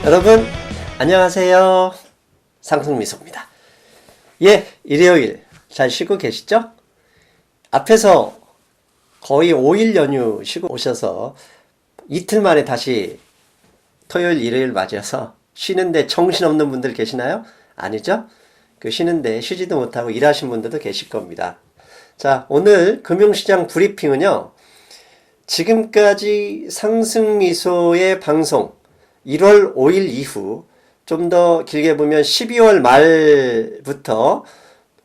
여러분 안녕하세요. 상승미소입니다. 예, 일요일 잘 쉬고 계시죠? 앞에서 거의 5일 연휴 쉬고 오셔서 이틀 만에 다시 토요일 일요일 맞이해서 쉬는데 정신없는 분들 계시나요? 아니죠? 그 쉬는데 쉬지도 못하고 일하신 분들도 계실 겁니다. 자, 오늘 금융시장 브리핑은요, 지금까지 상승미소의 방송 1월 5일 이후 좀 더 길게 보면 12월 말부터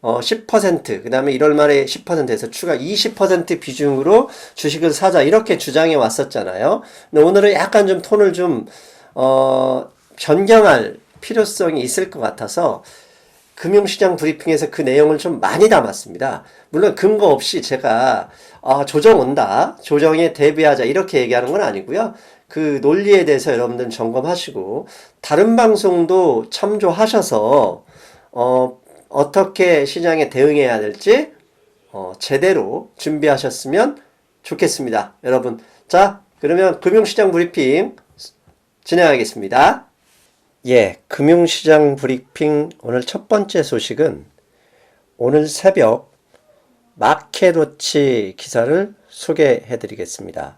10%, 그 다음에 1월 말에 10%에서 추가 20% 비중으로 주식을 사자 이렇게 주장해 왔었잖아요. 근데 오늘은 약간 좀 톤을 좀 변경할 필요성이 있을 것 같아서 금융시장 브리핑에서 그 내용을 좀 많이 담았습니다. 물론 근거 없이 제가 조정 온다, 조정에 대비하자 이렇게 얘기하는 건 아니고요. 그 논리에 대해서 여러분들 점검하시고 다른 방송도 참조하셔서 어떻게 시장에 대응해야 될지 제대로 준비하셨으면 좋겠습니다. 여러분, 자, 그러면 금융시장 브리핑 진행하겠습니다. 예, 금융시장 브리핑 오늘 첫 번째 소식은 오늘 새벽 마켓워치 기사를 소개해 드리겠습니다.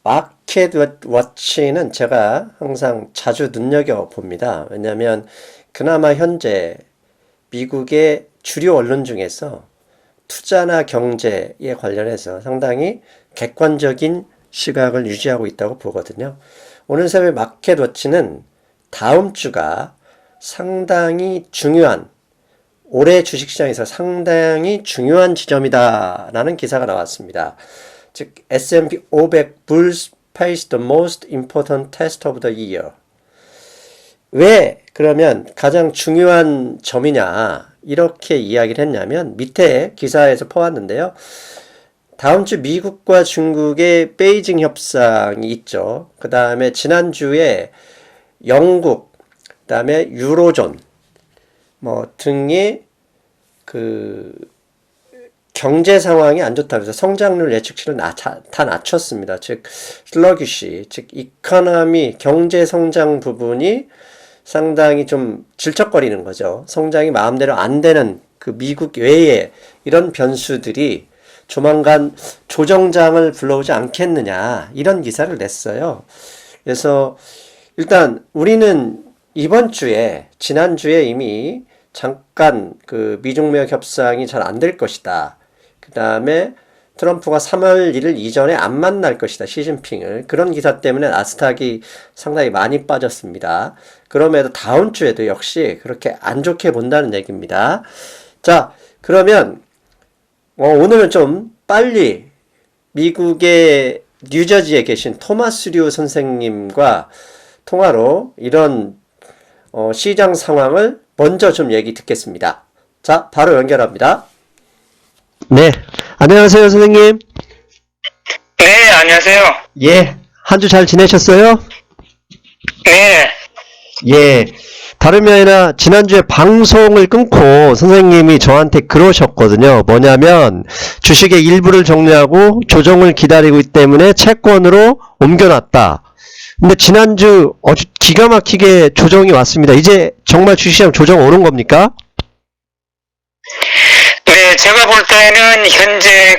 마켓워치는 제가 항상 자주 눈여겨봅니다. 왜냐하면 그나마 현재 미국의 주류 언론 중에서 투자나 경제에 관련해서 상당히 객관적인 시각을 유지하고 있다고 보거든요. 오늘 새벽 마켓워치는 다음 주가 상당히 중요한, 올해 주식시장에서 상당히 중요한 지점이다 라는 기사가 나왔습니다. 즉 S&P 500 Bulls face the most important test of the year. 왜 그러면 가장 중요한 점이냐 이렇게 이야기를 했냐면 밑에 기사에서 퍼왔는데요. 다음 주 미국과 중국의 베이징 협상이 있죠. 그 다음에 지난주에 영국, 그 다음에 유로존 등이 경제 상황이 안 좋다 그래서 성장률 예측치를 다 낮췄습니다. 즉 슬러기시, 즉 이코노미 경제 성장 부분이 상당히 좀 질척거리는 거죠. 성장이 마음대로 안 되는 그 미국 외에 이런 변수들이 조만간 조정장을 불러오지 않겠느냐 이런 기사를 냈어요. 그래서 일단 우리는 이번 주에 지난주에 이미 잠깐 그 미중무역 협상이 잘 안 될 것이다. 그 다음에 트럼프가 3월 1일 이전에 안 만날 것이다. 시진핑을. 그런 기사 때문에 나스닥이 상당히 많이 빠졌습니다. 그럼에도 다음 주에도 역시 그렇게 안 좋게 본다는 얘기입니다. 자, 그러면 오늘은 좀 빨리 미국의 뉴저지에 계신 토마스 류 선생님과 통화로 이런 시장 상황을 먼저 좀 얘기 듣겠습니다. 자, 바로 연결합니다. 네, 안녕하세요 선생님. 네, 안녕하세요. 예, 한 주 잘 지내셨어요? 네. 예, 다름이 아니라 지난주에 방송을 끊고 선생님이 저한테 그러셨거든요. 뭐냐면 주식의 일부를 정리하고 조정을 기다리고 있기 때문에 채권으로 옮겨놨다. 근데 지난주 아주 기가 막히게 조정이 왔습니다. 이제 정말 주식시장 조정 오는 겁니까? 네, 제가 볼 때는 현재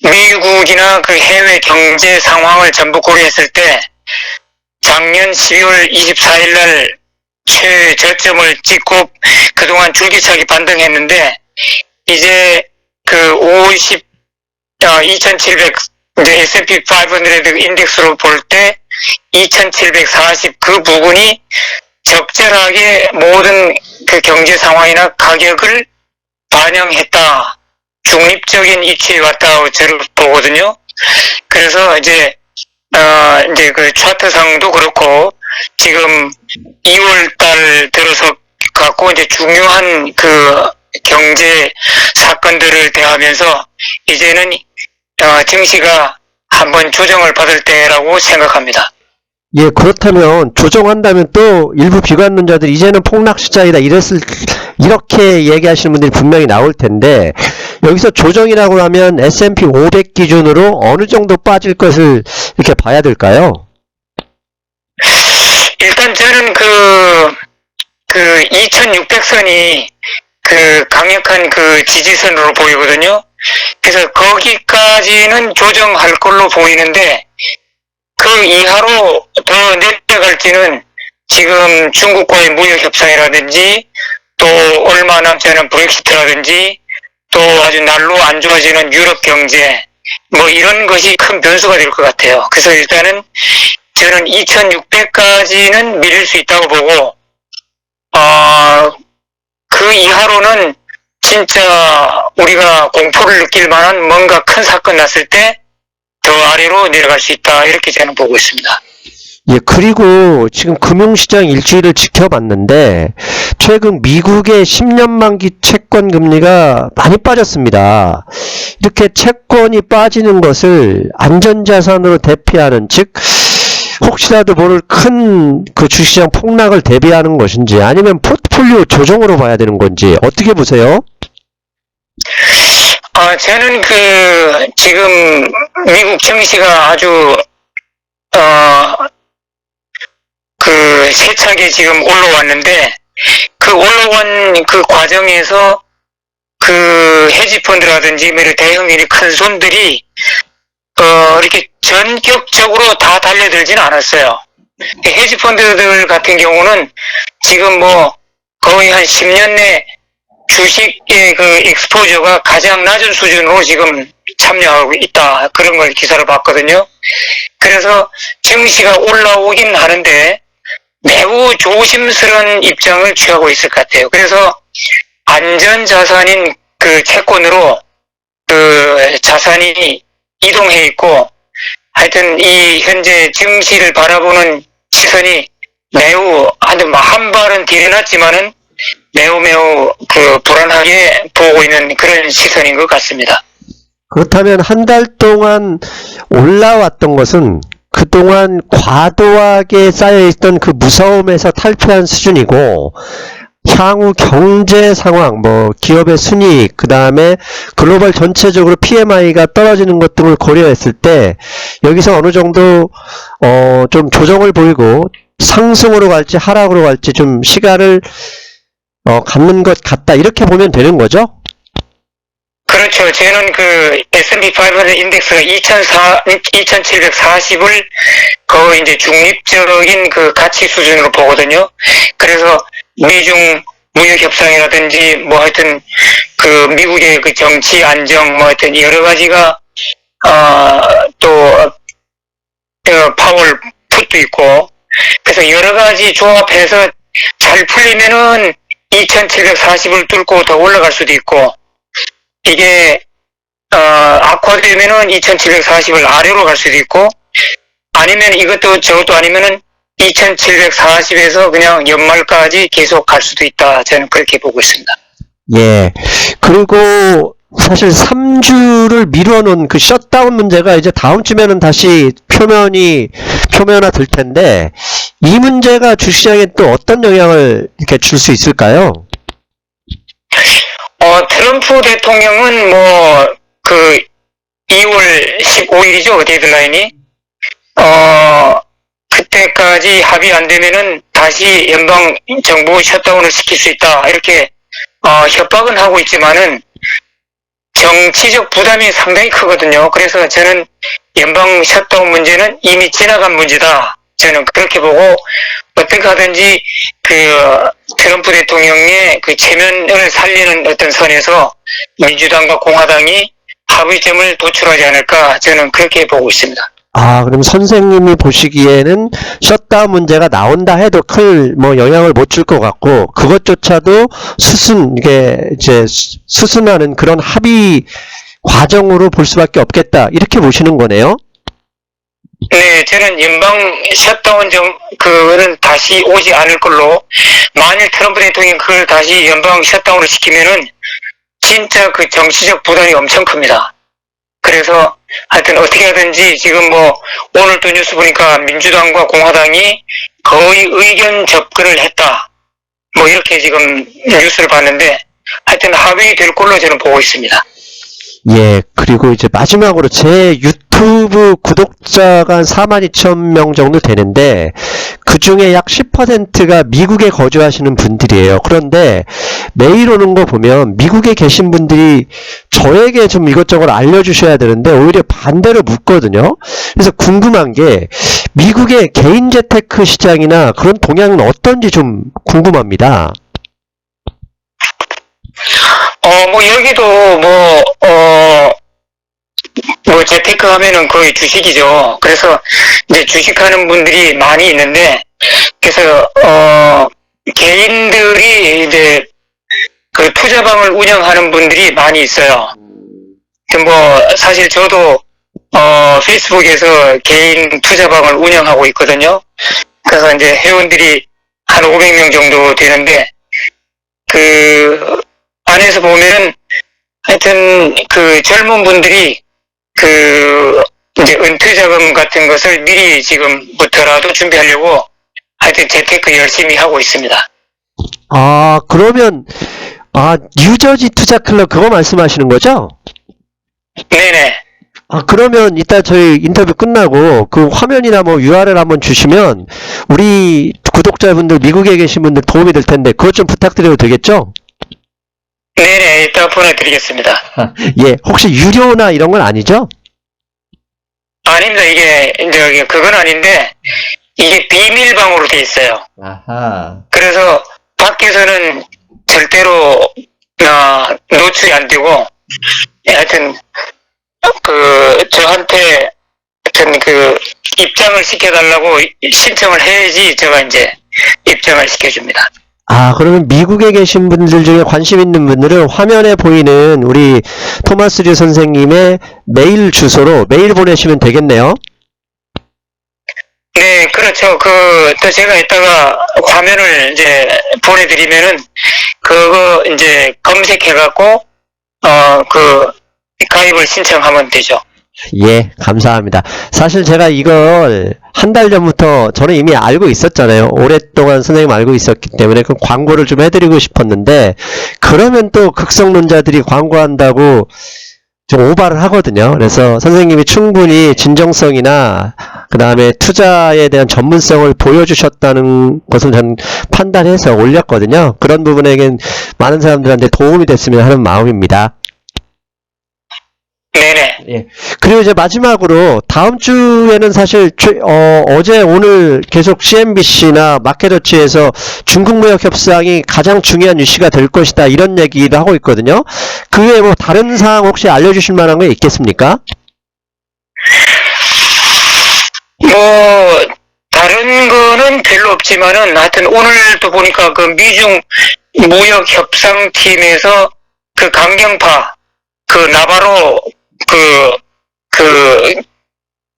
미국이나 해외 경제 상황을 전부 고려했을 때 작년 12월 24일 날 최저점을 찍고 그동안 줄기차게 반등했는데 이제 2700 S&P 500 인덱스로 볼 때 2740 그 부분이 적절하게 모든 경제 상황이나 가격을 반영했다. 중립적인 위치에 왔다고 저를 보거든요. 그래서 이제 차트상도 그렇고 지금 2월달 들어서 갖고 이제 중요한 경제 사건들을 대하면서 이제는 증시가 한번 조정을 받을 때라고 생각합니다. 예, 그렇다면 조정한다면 또 일부 비관론자들이 이제는 폭락시장이다 이렇게 얘기하시는 분들이 분명히 나올 텐데, 여기서 조정이라고 하면 S&P 500 기준으로 어느 정도 빠질 것을 이렇게 봐야 될까요? 일단 저는 그 2600선이 그 강력한 그 지지선으로 보이거든요. 그래서 거기까지는 조정할 걸로 보이는데 그 이하로 더 내려갈지는 지금 중국과의 무역 협상이라든지 또 얼마 남지 않은 브렉시트라든지 또 아주 날로 안 좋아지는 유럽 경제 뭐 이런 것이 큰 변수가 될 것 같아요. 그래서 일단은 저는 2600까지는 밀릴 수 있다고 보고 그 이하로는 진짜 우리가 공포를 느낄 만한 뭔가 큰 사건 났을 때 더 아래로 내려갈 수 있다 이렇게 저는 보고 있습니다. 예, 그리고 지금 금융시장 일주일을 지켜봤는데 최근 미국의 10년 만기 채권 금리가 많이 빠졌습니다. 이렇게 채권이 빠지는 것을 안전자산으로 대피하는, 즉 혹시라도 모를 큰 그 주식시장 폭락을 대비하는 것인지 아니면 포트폴리오 조정으로 봐야 되는 건지 어떻게 보세요? 저는 지금 미국 증시가 아주 세차게 지금 올라왔는데 그 올라온 그 과정에서 그 헤지펀드라든지 대형이 큰 손들이 이렇게 전격적으로 다 달려들지는 않았어요. 헤지펀드들 같은 경우는 지금 뭐 거의 한 10년 내 주식의 그 익스포저가 가장 낮은 수준으로 지금 참여하고 있다. 그런 걸 기사를 봤거든요. 그래서 증시가 올라오긴 하는데 매우 조심스러운 입장을 취하고 있을 것 같아요. 그래서 안전자산인 그 채권으로 그 자산이 이동해 있고 하여튼 이 현재 증시를 바라보는 시선이 매우 한 발은 들여놨지만은 매우 그 불안하게 보고 있는 그런 시선인 것 같습니다. 그렇다면 한 달 동안 올라왔던 것은 그동안 과도하게 쌓여있던 그 무서움에서 탈피한 수준이고 향후 경제 상황, 뭐 기업의 순이익, 그 다음에 글로벌 전체적으로 PMI가 떨어지는 것 등을 고려했을 때 여기서 어느 정도 좀 조정을 보이고 상승으로 갈지 하락으로 갈지 좀 시간을 갖는 것 같다 이렇게 보면 되는 거죠? 그렇죠. 저는 그 S&P 500 인덱스가 2740을 거의 이제 중립적인 그 가치 수준으로 보거든요. 그래서 미중 무역 협상이라든지 뭐 하여튼 그 미국의 그 정치 안정 뭐 하여튼 여러 가지가 또 파월 풋도 있고 그래서 여러 가지 조합해서 잘 풀리면은 2740을 뚫고 더 올라갈 수도 있고 이게 악화되면은 2740을 아래로 갈 수도 있고 아니면 이것도 저것도 아니면은 2740에서 그냥 연말까지 계속 갈 수도 있다. 저는 그렇게 보고 있습니다. 예. 그리고 사실 3주를 미뤄놓은 그 셧다운 문제가 이제 다음 주면은 다시 표면화 될 텐데 이 문제가 주시장에 또 어떤 영향을 이렇게 줄 수 있을까요? 트럼프 대통령은 그 2월 15일이죠, 데드라인이. 그때까지 합의 안 되면은 다시 연방 정부 셧다운을 시킬 수 있다. 이렇게, 협박은 하고 있지만은 정치적 부담이 상당히 크거든요. 그래서 저는 연방 셧다운 문제는 이미 지나간 문제다. 저는 그렇게 보고 어떻게 하든지 트럼프 대통령의 그 체면을 살리는 어떤 선에서 민주당과 공화당이 합의점을 도출하지 않을까 저는 그렇게 보고 있습니다. 그럼 선생님이 보시기에는 셧다운 문제가 나온다 해도 큰 영향을 못 줄 것 같고 그것조차도 수순하는 그런 합의 과정으로 볼 수밖에 없겠다 이렇게 보시는 거네요. 네, 저는 연방 셧다운 그거는 다시 오지 않을 걸로 만일 트럼프 대통령이 그걸 다시 연방 셧다운을 시키면은 진짜 그 정치적 부담이 엄청 큽니다. 그래서 하여튼 어떻게 하든지 지금 오늘 또 뉴스 보니까 민주당과 공화당이 거의 의견 접근을 했다. 이렇게 지금 뉴스를 봤는데 하여튼 합의될 걸로 저는 보고 있습니다. 예, 그리고 이제 마지막으로 제 유튜브 구독자가 한 42,000명 정도 되는데 그 중에 약 10%가 미국에 거주하시는 분들이에요. 그런데 메일 오는 거 보면 미국에 계신 분들이 저에게 좀 이것저것 알려주셔야 되는데 오히려 반대로 묻거든요. 그래서 궁금한 게 미국의 개인 재테크 시장이나 그런 동향은 어떤지 좀 궁금합니다. 뭐, 여기도 재테크 하면은 거의 주식이죠. 그래서, 이제 주식하는 분들이 많이 있는데, 그래서, 개인들이 이제, 그 투자방을 운영하는 분들이 많이 있어요. 사실 저도, 페이스북에서 개인 투자방을 운영하고 있거든요. 그래서 이제 회원들이 한 500명 정도 되는데, 그, 안에서 보면은, 하여튼, 그 젊은 분들이, 이제 은퇴 자금 같은 것을 미리 지금부터라도 준비하려고, 하여튼 재테크 열심히 하고 있습니다. 그러면, 뉴저지 투자 클럽 그거 말씀하시는 거죠? 네네. 그러면 이따 저희 인터뷰 끝나고 그 화면이나 뭐 URL 한번 주시면 우리 구독자분들, 미국에 계신 분들 도움이 될 텐데 그것 좀 부탁드려도 되겠죠? 네네, 이따 보내드리겠습니다. 예, 혹시 유료나 이런 건 아니죠? 아닙니다. 그건 아닌데, 이게 비밀방으로 돼 있어요. 아하. 그래서 밖에서는 절대로, 노출이 안 되고, 하여튼, 저한테, 하여튼 입장을 시켜달라고 신청을 해야지 제가 이제 입장을 시켜줍니다. 그러면 미국에 계신 분들 중에 관심 있는 분들은 화면에 보이는 우리 토마스 류 선생님의 메일 주소로 메일 보내시면 되겠네요. 네, 그렇죠. 또 제가 이따가 화면을 이제 보내드리면은, 그거 이제 검색해갖고, 가입을 신청하면 되죠. 예, 감사합니다. 사실 제가 이걸 한 달 전부터 저는 이미 알고 있었잖아요. 오랫동안 선생님 알고 있었기 때문에 그 광고를 좀 해드리고 싶었는데, 그러면 또 극성론자들이 광고한다고 좀 오바를 하거든요. 그래서 선생님이 충분히 진정성이나 그 다음에 투자에 대한 전문성을 보여주셨다는 것을 저는 판단해서 올렸거든요. 그런 부분에겐 많은 사람들한테 도움이 됐으면 하는 마음입니다. 네네. 예. 그리고 이제 마지막으로 다음 주에는 사실 어제 오늘 계속 CNBC나 마켓워치에서 중국 무역 협상이 가장 중요한 이슈가 될 것이다 이런 얘기를 하고 있거든요. 그 외에 뭐 다른 사항 혹시 알려주실 만한 게 있겠습니까? 다른 거는 별로 없지만은 하여튼 오늘도 보니까 그 미중 무역 협상팀에서 그 강경파 나바로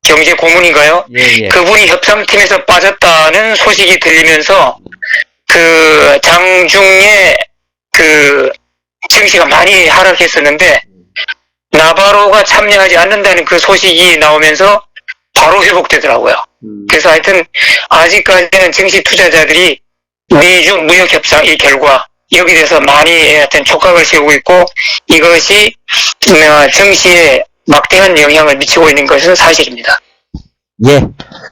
경제 고문인가요? 예. 그분이 협상팀에서 빠졌다는 소식이 들리면서 장중에 증시가 많이 하락했었는데 나바로가 참여하지 않는다는 그 소식이 나오면서 바로 회복되더라고요. 그래서 하여튼 아직까지는 증시 투자자들이 미중 무역 협상 이 결과 여기 대해서 많이 하여튼 촉각을 세우고 있고 이것이 증시에 막대한 영향을 미치고 있는 것은 사실입니다. 예.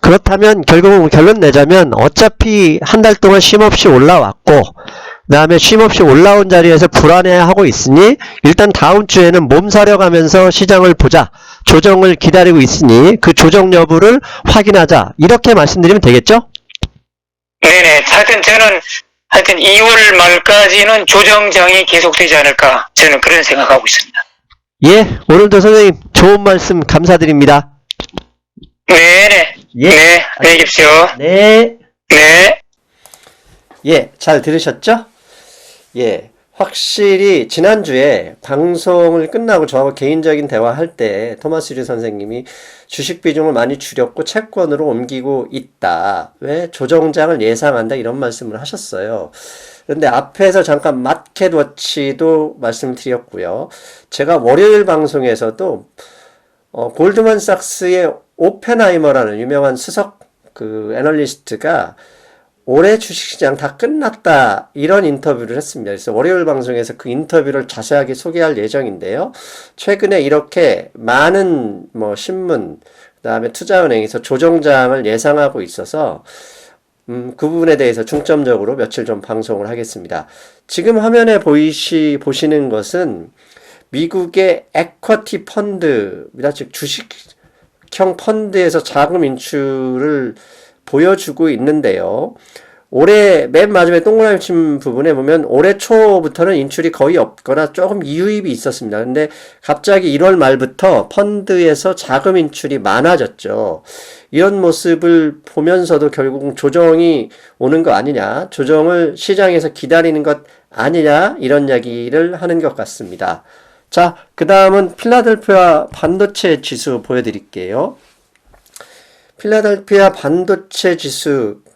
그렇다면 결국 결론 내자면 어차피 한 달 동안 쉼없이 올라왔고 그 다음에 쉼없이 올라온 자리에서 불안해하고 있으니 일단 다음 주에는 몸사려 가면서 시장을 보자. 조정을 기다리고 있으니 그 조정 여부를 확인하자. 이렇게 말씀드리면 되겠죠? 네네. 저는 2월 말까지는 조정장이 계속되지 않을까 저는 그런 생각하고 있습니다. 예. 오늘도 선생님 좋은 말씀 감사드립니다. 네네. 예. 네. 안녕히 계십시오. 네. 네. 예. 잘 들으셨죠? 예. 확실히 지난주에 방송을 끝나고 저하고 개인적인 대화할 때 토마스 류 선생님이 주식 비중을 많이 줄였고 채권으로 옮기고 있다. 왜? 조정장을 예상한다 이런 말씀을 하셨어요. 그런데 앞에서 잠깐 마켓워치도 말씀드렸고요. 제가 월요일 방송에서도 골드만삭스의 오펜하이머라는 유명한 수석 애널리스트가 올해 주식시장 다 끝났다 이런 인터뷰를 했습니다. 그래서 월요일 방송에서 그 인터뷰를 자세하게 소개할 예정인데요. 최근에 이렇게 많은 신문 그다음에 투자은행에서 조정장을 예상하고 있어서 그 부분에 대해서 중점적으로 며칠 좀 방송을 하겠습니다. 지금 화면에 보시는 것은 미국의 에쿼티 펀드입니다. 즉 주식형 펀드에서 자금 인출을 보여주고 있는데요. 올해 맨 마지막에 동그라미 친 부분에 보면 올해 초부터는 인출이 거의 없거나 조금 이유입이 있었습니다. 근데 갑자기 1월 말부터 펀드에서 자금 인출이 많아졌죠. 이런 모습을 보면서도 결국 조정이 오는 거 아니냐, 조정을 시장에서 기다리는 것 아니냐, 이런 이야기를 하는 것 같습니다. 자, 그 다음은 필라델피아 반도체 지수 보여드릴게요. 필라델피아 반도체 지수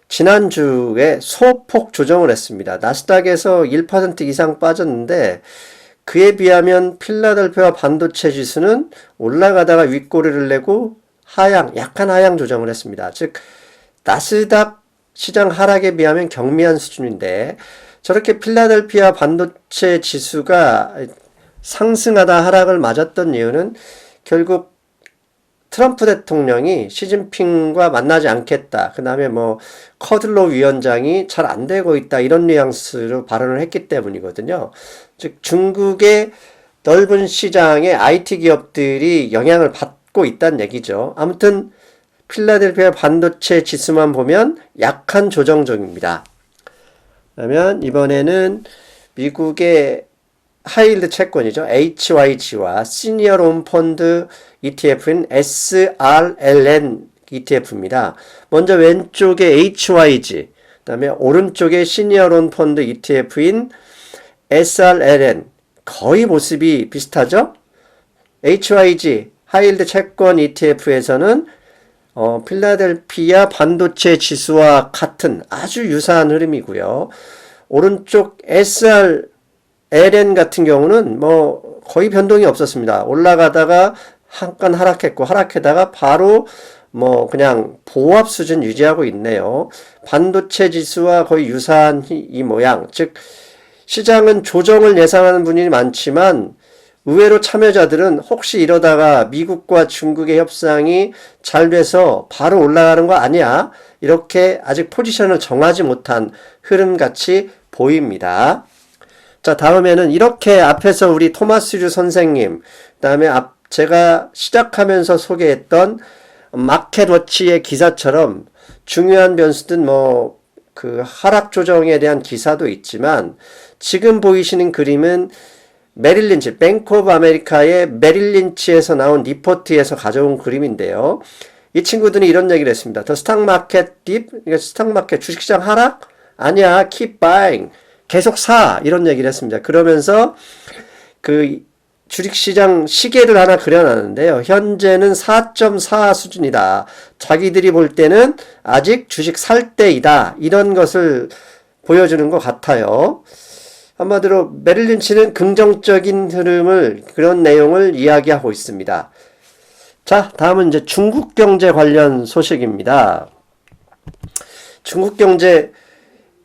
지난주에 소폭 조정을 했습니다. 나스닥에서 1% 이상 빠졌는데 그에 비하면 필라델피아 반도체 지수는 올라가다가 윗꼬리를 내고 약간 하향 조정을 했습니다. 즉 나스닥 시장 하락에 비하면 경미한 수준인데 저렇게 필라델피아 반도체 지수가 상승하다 하락을 맞았던 이유는 결국 트럼프 대통령이 시진핑과 만나지 않겠다. 그 다음에 커들로 위원장이 잘 안 되고 있다. 이런 뉘앙스로 발언을 했기 때문이거든요. 즉, 중국의 넓은 시장에 IT 기업들이 영향을 받고 있다는 얘기죠. 아무튼, 필라델피아 반도체 지수만 보면 약한 조정 중입니다. 그러면 이번에는 미국의 하이힐드 채권이죠. HYG와 시니어 론 펀드 ETF인 SRLN ETF입니다. 먼저 왼쪽에 HYG, 그 다음에 오른쪽에 시니어 론 펀드 ETF인 SRLN. 거의 모습이 비슷하죠? HYG, 하이힐드 채권 ETF에서는 필라델피아 반도체 지수와 같은 아주 유사한 흐름이고요. 오른쪽 SRLN 같은 경우는 거의 변동이 없었습니다. 올라가다가 잠깐 하락했고 하락하다가 바로 그냥 보합 수준 유지하고 있네요. 반도체 지수와 거의 유사한 이 모양. 즉 시장은 조정을 예상하는 분이 많지만 의외로 참여자들은 혹시 이러다가 미국과 중국의 협상이 잘 돼서 바로 올라가는 거 아니야? 이렇게 아직 포지션을 정하지 못한 흐름같이 보입니다. 자, 다음에는 이렇게 앞에서 우리 토마스류 선생님, 그 다음에 제가 시작하면서 소개했던 마켓워치의 기사처럼 중요한 변수든 그 하락 조정에 대한 기사도 있지만 지금 보이시는 그림은 메릴 린치, 뱅크 오브 아메리카의 메릴 린치에서 나온 리포트에서 가져온 그림인데요. 이 친구들이 이런 얘기를 했습니다. The stock market dip, 그러니까 스탁마켓 주식시장 하락? 아니야, keep buying. 계속 사. 이런 얘기를 했습니다. 그러면서 그 주식시장 시계를 하나 그려놨는데요. 현재는 4.4 수준이다. 자기들이 볼 때는 아직 주식 살 때이다. 이런 것을 보여주는 것 같아요. 한마디로 메릴 린치는 긍정적인 흐름을, 그런 내용을 이야기하고 있습니다. 자, 다음은 이제 중국 경제 관련 소식입니다. 중국 경제,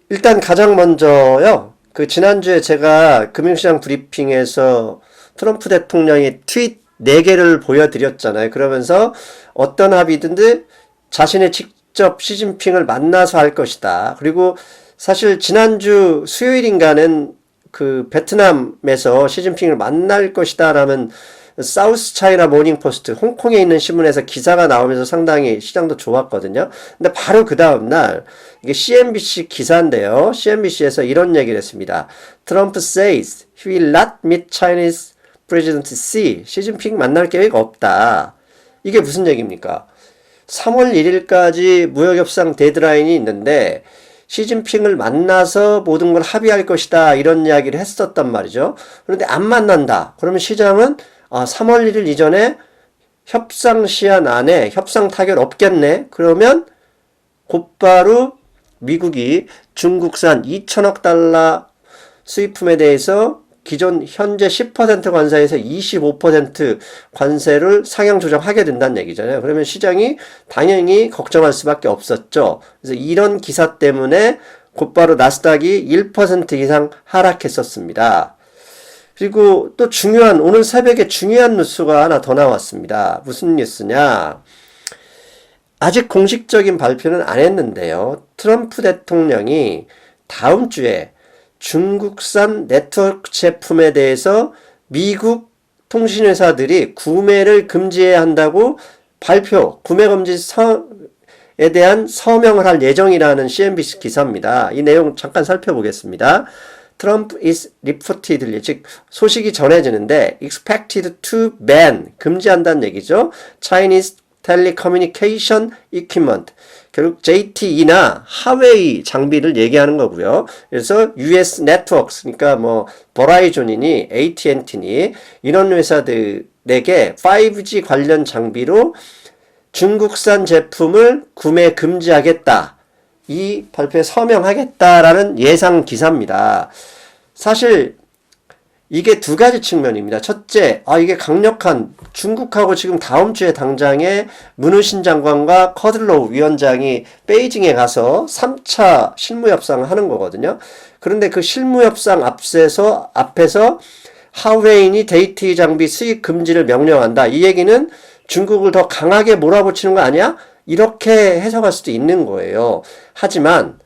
일단 가장 먼저요. 그 지난주에 제가 금융시장 브리핑에서 트럼프 대통령의 트윗 4개를 보여드렸잖아요. 그러면서 어떤 합의든지 자신이 직접 시진핑을 만나서 할 것이다. 그리고 사실 지난주 수요일인가는 그 베트남에서 시진핑을 만날 것이다 라는 사우스 차이나 모닝 포스트, 홍콩에 있는 신문에서 기사가 나오면서 상당히 시장도 좋았거든요. 근데 바로 그 다음날 이게 CNBC 기사인데요. CNBC에서 이런 얘기를 했습니다. Trump says he will not meet Chinese President Xi. 시진핑 만날 계획 없다. 이게 무슨 얘기입니까? 3월 1일까지 무역협상 데드라인이 있는데 시진핑을 만나서 모든 걸 합의할 것이다. 이런 이야기를 했었단 말이죠. 그런데 안 만난다. 그러면 시장은 3월 1일 이전에 협상 시한 안에 협상 타결 없겠네. 그러면 곧바로 미국이 중국산 2천억 달러 수입품에 대해서 기존 현재 10% 관세에서 25% 관세를 상향 조정하게 된다는 얘기잖아요. 그러면 시장이 당연히 걱정할 수밖에 없었죠. 그래서 이런 기사 때문에 곧바로 나스닥이 1% 이상 하락했었습니다. 그리고 또 오늘 새벽에 중요한 뉴스가 하나 더 나왔습니다. 무슨 뉴스냐? 아직 공식적인 발표는 안 했는데요. 트럼프 대통령이 다음 주에 중국산 네트워크 제품에 대해서 미국 통신회사들이 구매를 금지해야 한다고 구매 금지에 대한 서명을 할 예정이라는 CNBC 기사입니다. 이 내용 잠깐 살펴보겠습니다. Trump is reportedly, 즉 소식이 전해지는데 expected to ban, 금지한다는 얘기죠. Chinese telecommunication equipment, 결국 JTE나 하웨이 장비를 얘기하는 거고요. 그래서 US Networks, 그러니까 뭐 버라이존이니 AT&T니 이런 회사들에게 5G 관련 장비로 중국산 제품을 구매 금지하겠다. 이 발표에 서명하겠다라는 예상 기사입니다. 사실 이게 두 가지 측면입니다. 첫째, 이게 강력한 중국하고 지금 다음 주에 당장에 문우신 장관과 커들로우 위원장이 베이징에 가서 3차 실무협상을 하는 거거든요. 그런데 그 실무협상 앞에서 하웨이니 데이트 장비 수입 금지를 명령한다. 이 얘기는 중국을 더 강하게 몰아붙이는 거 아니야? 이렇게 해석할 수도 있는 거예요. 하지만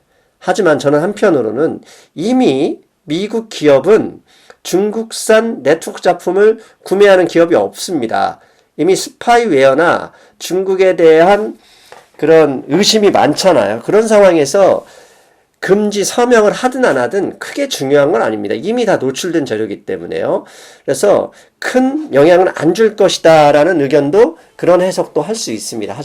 저는 한편으로는 이미 미국 기업은 중국산 네트워크 제품을 구매하는 기업이 없습니다. 이미 스파이웨어나 중국에 대한 그런 의심이 많잖아요. 그런 상황에서 금지 서명을 하든 안 하든 크게 중요한 건 아닙니다. 이미 다 노출된 재료이기 때문에요. 그래서 큰 영향은 안 줄 것이다 라는 의견도, 그런 해석도 할 수 있습니다.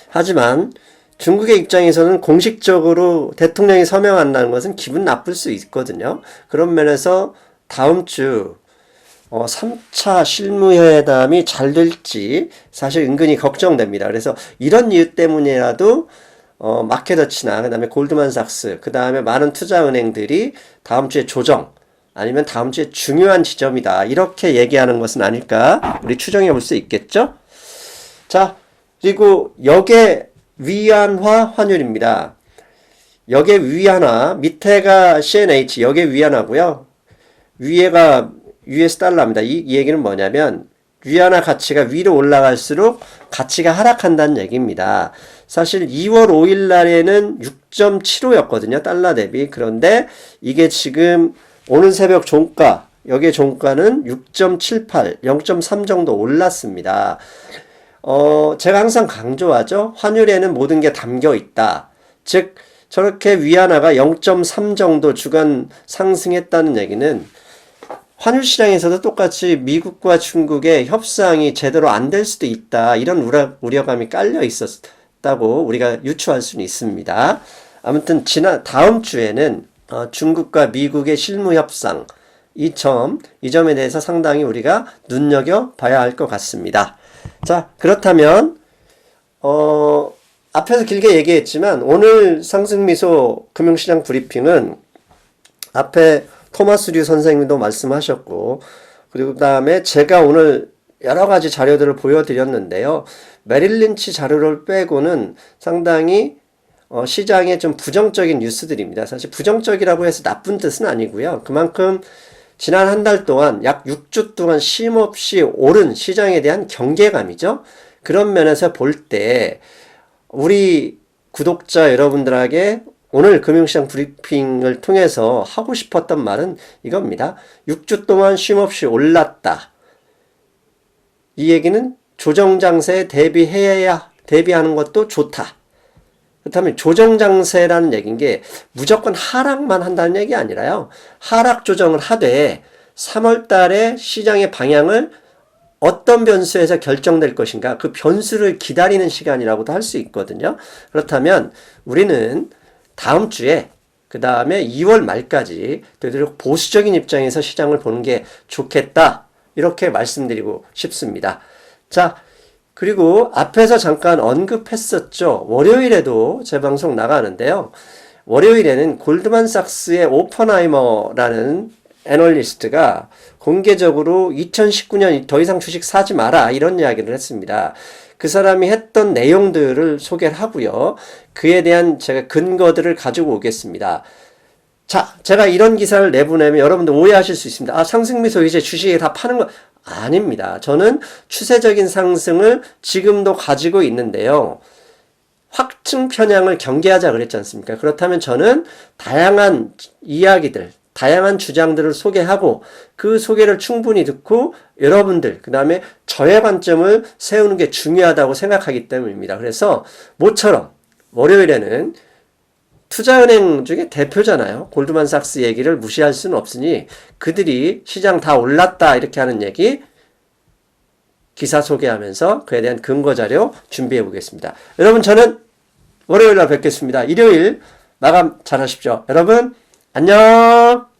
하지만 중국의 입장에서는 공식적으로 대통령이 서명한다는 것은 기분 나쁠 수 있거든요. 그런 면에서 다음 주 3차 실무회담이 잘 될지 사실 은근히 걱정됩니다. 그래서 이런 이유 때문이라도 마켓워치나 그다음에 골드만삭스, 그다음에 많은 투자은행들이 다음 주에 조정, 아니면 다음 주에 중요한 지점이다, 이렇게 얘기하는 것은 아닐까 우리 추정해 볼 수 있겠죠. 자, 그리고 역의 위안화 환율입니다. 역의 위안화, 밑에가 CNH, 역의 위안화고요. 위에가 US 달러입니다. 이 얘기는 뭐냐면 위안화 가치가 위로 올라갈수록 가치가 하락한다는 얘기입니다. 사실 2월 5일 날에는 6.75였거든요. 달러 대비. 그런데 이게 지금 오늘 새벽 종가, 역의 종가는 6.78, 0.3 정도 올랐습니다. 제가 항상 강조하죠. 환율에는 모든 게 담겨 있다. 즉, 저렇게 위안화가 0.3 정도 주간 상승했다는 얘기는 환율 시장에서도 똑같이 미국과 중국의 협상이 제대로 안 될 수도 있다, 이런 우려감이 깔려 있었다고 우리가 유추할 수는 있습니다. 아무튼 다음 주에는 중국과 미국의 실무 협상, 이 점에 대해서 상당히 우리가 눈여겨봐야 할 것 같습니다. 자, 그렇다면 앞에서 길게 얘기했지만 오늘 상승미소 금융시장 브리핑은 앞에 토마스 류 선생님도 말씀하셨고, 그리고 그 다음에 제가 오늘 여러 가지 자료들을 보여드렸는데요. 메릴 린치 자료를 빼고는 상당히 시장에 좀 부정적인 뉴스들입니다. 사실 부정적이라고 해서 나쁜 뜻은 아니고요. 그만큼 지난 한 달 동안 약 6주 동안 쉼없이 오른 시장에 대한 경계감이죠. 그런 면에서 볼 때 우리 구독자 여러분들에게 오늘 금융시장 브리핑을 통해서 하고 싶었던 말은 이겁니다. 6주 동안 쉼없이 올랐다. 이 얘기는 조정장세에 대비하는 것도 좋다. 그렇다면 조정장세라는 얘기인 게 무조건 하락만 한다는 얘기 아니라요. 하락 조정을 하되 3월 달에 시장의 방향을 어떤 변수에서 결정될 것인가, 그 변수를 기다리는 시간이라고도 할 수 있거든요. 그렇다면 우리는 다음 주에, 그 다음에 2월 말까지 되도록 보수적인 입장에서 시장을 보는 게 좋겠다, 이렇게 말씀드리고 싶습니다. 자, 그리고 앞에서 잠깐 언급했었죠. 월요일에도 제 방송 나가는데요. 월요일에는 골드만삭스의 오퍼나이머라는 애널리스트가 공개적으로 2019년 더 이상 주식 사지 마라, 이런 이야기를 했습니다. 그 사람이 했던 내용들을 소개를 하고요. 그에 대한 제가 근거들을 가지고 오겠습니다. 자, 제가 이런 기사를 내보내면 여러분들 오해하실 수 있습니다. 상승미소 이제 주식에 다 파는 거 아닙니다. 저는 추세적인 상승을 지금도 가지고 있는데요. 확증 편향을 경계하자 그랬지 않습니까? 그렇다면 저는 다양한 이야기들, 다양한 주장들을 소개하고 그 소개를 충분히 듣고 여러분들, 그 다음에 저의 관점을 세우는 게 중요하다고 생각하기 때문입니다. 그래서 모처럼 월요일에는 투자은행 중에 대표잖아요. 골드만삭스 얘기를 무시할 수는 없으니 그들이 시장 다 올랐다 이렇게 하는 얘기 기사 소개하면서 그에 대한 근거 자료 준비해 보겠습니다. 여러분 저는 월요일 날 뵙겠습니다. 일요일 마감 잘 하십시오. 여러분 안녕.